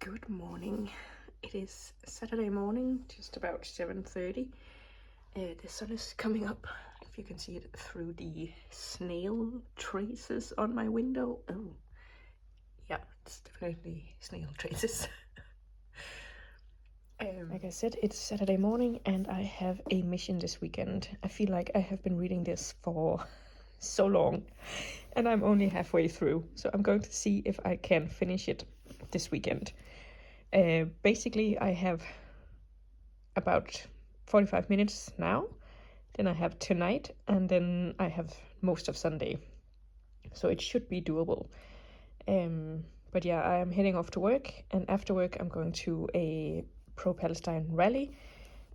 Good morning. It is Saturday morning, just about 7:30. The sun is coming up, if you can see it through the snail traces on my window. Oh, yeah, it's definitely snail traces. Like I said, it's Saturday morning and I have a mission this weekend. I feel like I have been reading this for so long and I'm only halfway through, so I'm going to see if I can finish it this weekend. Basically, I have about 45 minutes now, then I have tonight, and then I have most of Sunday. So it should be doable. But yeah, I am heading off to work, and after work I'm going to a pro-Palestine rally,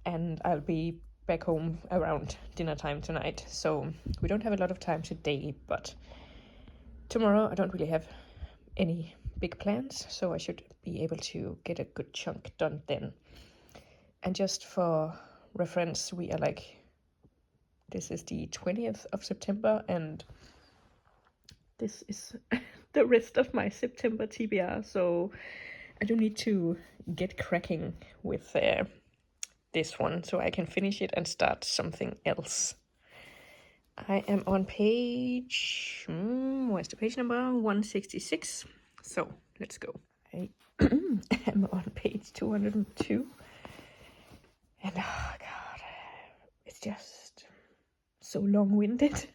and I'll be back home around dinner time tonight. So we don't have a lot of time today, but tomorrow I don't really have any big plans, so I should be able to get a good chunk done then. And just for reference, we are this is the 20th of September, and this is the rest of my September TBR, so I do need to get cracking with this one so I can finish it and start something else. I am on page, where's the page number? 166. So let's go. I am on page 202. And oh god, it's just so long-winded.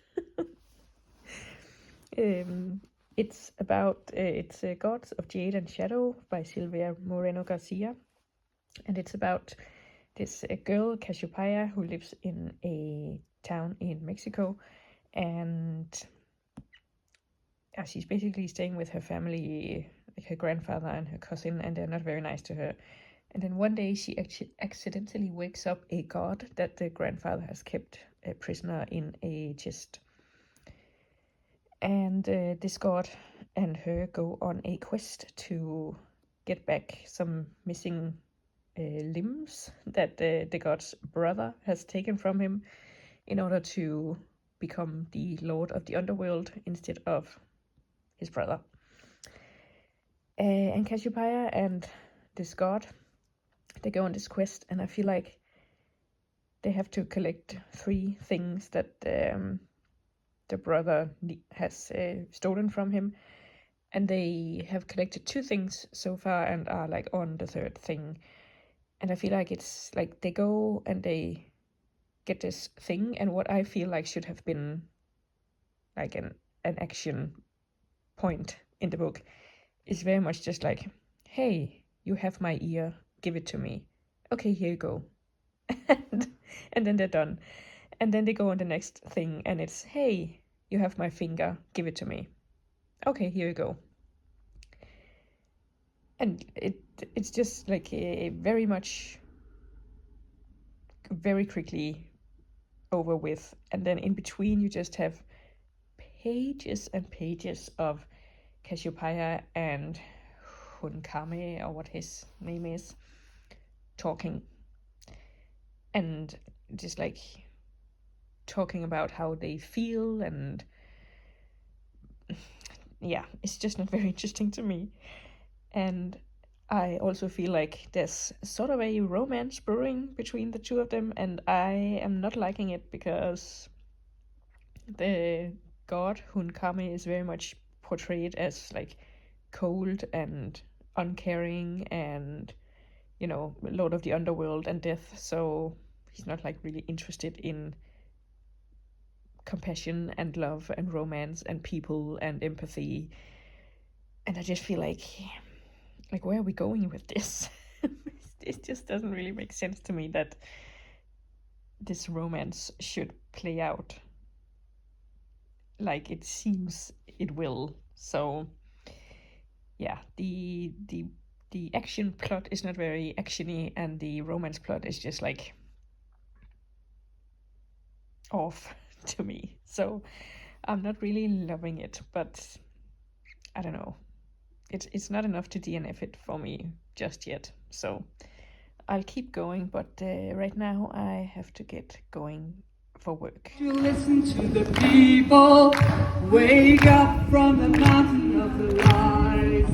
It's about, it's Gods of Jade and Shadow by Silvia Moreno Garcia. And it's about this girl, Cassiopeia, who lives in a town in Mexico. And she's basically staying with her family, like her grandfather and her cousin, and they're not very nice to her. And then one day she accidentally wakes up a god that the grandfather has kept a prisoner in a chest. And this god and her go on a quest to get back some missing limbs that the god's brother has taken from him in order to become the lord of the underworld instead of his brother. And Cassiopeia and this god, they go on this quest, and I feel like they have to collect 3 things that the brother has stolen from him, and they have collected 2 things so far and are like on the 3rd thing. And I feel like it's like they go and they get this thing, and what I feel like should have been like an action point in the book is very much just like, hey, you have my ear, give it to me. Okay, here you go. And then they're done. And then they go on the next thing, and it's, hey, you have my finger, give it to me. Okay, here you go. And it's just like a very quickly over with. And then in between you just have pages and pages of Cassiopeia and Hunkame, or what his name is, talking. And just like talking about how they feel, and yeah, it's just not very interesting to me. And I also feel like there's sort of a romance brewing between the 2 of them, and I am not liking it because the god Hunkame is very much portrayed as like cold and uncaring and, you know, lord of the underworld and death, so he's not like really interested in compassion and love and romance and people and empathy. And I just feel like where are we going with this? It just doesn't really make sense to me that this romance should play out like it seems it will. So yeah, the action plot is not very actiony, and the romance plot is just like off to me. So I'm not really loving it, but I don't know. It's not enough to DNF it for me just yet. So I'll keep going, but right now I have to get going for work. You listen to the people, wake up from the mountain of the lies.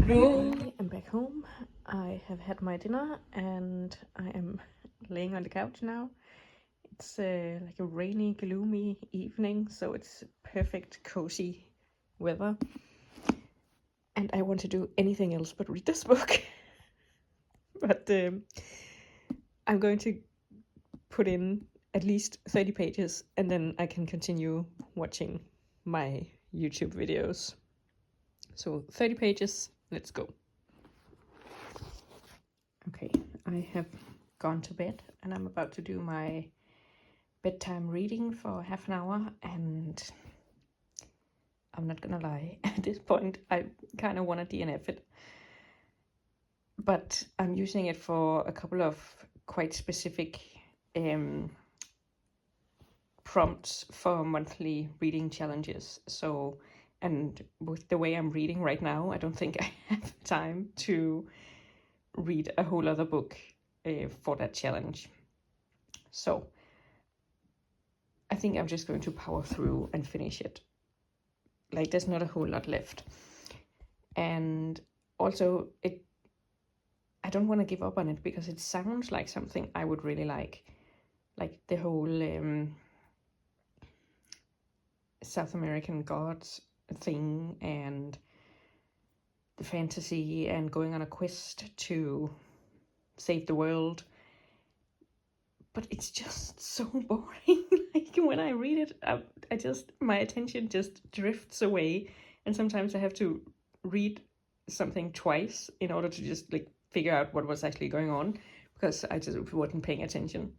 No. I'm back home. I have had my dinner and I am laying on the couch now. It's like a rainy, gloomy evening, so it's perfect, cozy weather. And I want to do anything else but read this book. But I'm going to put in at least 30 pages and then I can continue watching my YouTube videos. So 30 pages, let's go. Okay, I have gone to bed and I'm about to do my bedtime reading for half an hour, and I'm not gonna lie, at this point I kind of want to DNF it, but I'm using it for a couple of quite specific prompts for monthly reading challenges. So, and with the way I'm reading right now, I don't think I have time to read a whole other book for that challenge. So I think I'm just going to power through and finish it. Like, there's not a whole lot left. And also, I don't want to give up on it because it sounds like something I would really like the whole South American gods thing and the fantasy and going on a quest to save the world. But it's just so boring. Like, when I read it, my attention just drifts away, and sometimes I have to read something twice in order to just like figure out what was actually going on, because I just wasn't paying attention.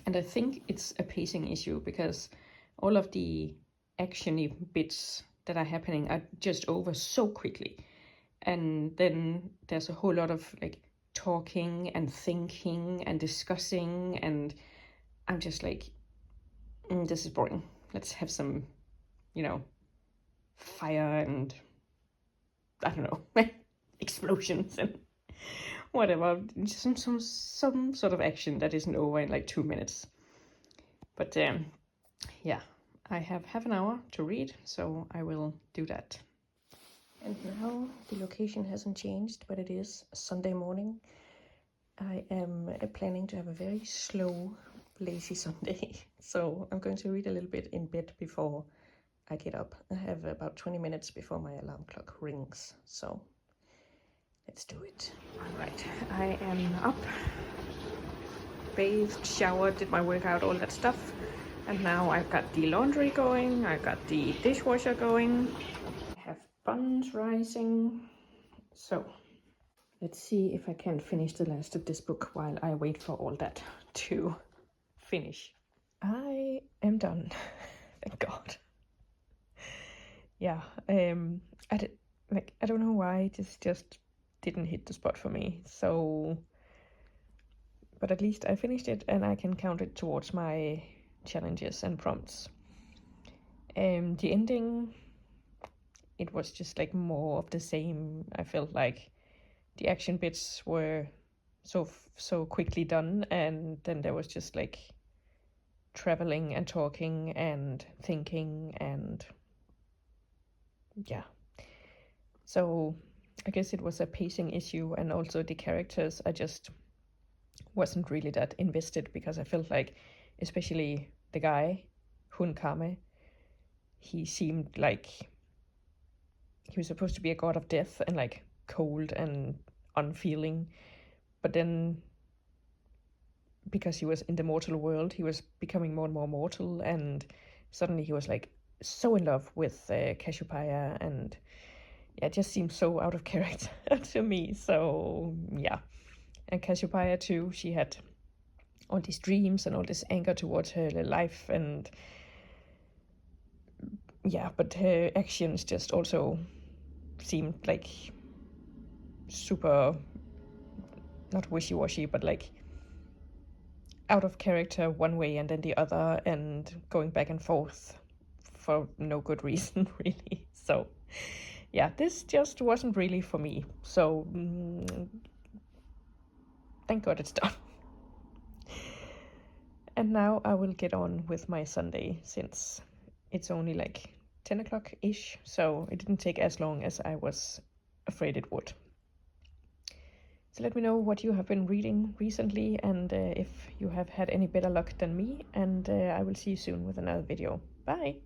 And I think it's a pacing issue because all of the actiony bits that are happening are just over so quickly, and then there's a whole lot of like talking and thinking and discussing, and I'm just like, this is boring. Let's have some, fire and I don't know, explosions and whatever. Just some sort of action that isn't over in like 2 minutes. But yeah, I have half an hour to read, so I will do that. And now the location hasn't changed, but it is Sunday morning. I am planning to have a very slow, lazy Sunday. So I'm going to read a little bit in bed before I get up. I have about 20 minutes before my alarm clock rings. So let's do it. All right, I am up, bathed, showered, did my workout, all that stuff. And now I've got the laundry going, I've got the dishwasher going, I have buns rising. So let's see if I can finish the last of this book while I wait for all that to finish. I am done. Thank God. Yeah, I don't know why this just didn't hit the spot for me. So, but at least I finished it and I can count it towards my challenges and prompts. The ending, it was just like more of the same. I felt like the action bits were so quickly done, and then there was just like traveling and talking and thinking, and yeah. So I guess it was a pacing issue, and also the characters, I just wasn't really that invested, because I felt like, especially the guy, Hun Kame, he seemed like he was supposed to be a god of death and like cold and unfeeling, but then because he was in the mortal world, he was becoming more and more mortal, and suddenly he was like so in love with Cassiopeia, and yeah, it just seems so out of character to me. So yeah, and Cassiopeia too, she had all these dreams and all this anger towards her life, and yeah, but her actions just also seemed like super, not wishy-washy, but like out of character one way and then the other, and going back and forth for no good reason, really. So yeah, this just wasn't really for me. So thank God it's done. And now I will get on with my Sunday, since it's only like 10 o'clock-ish, so it didn't take as long as I was afraid it would. So let me know what you have been reading recently, and if you have had any better luck than me, and I will see you soon with another video. Bye!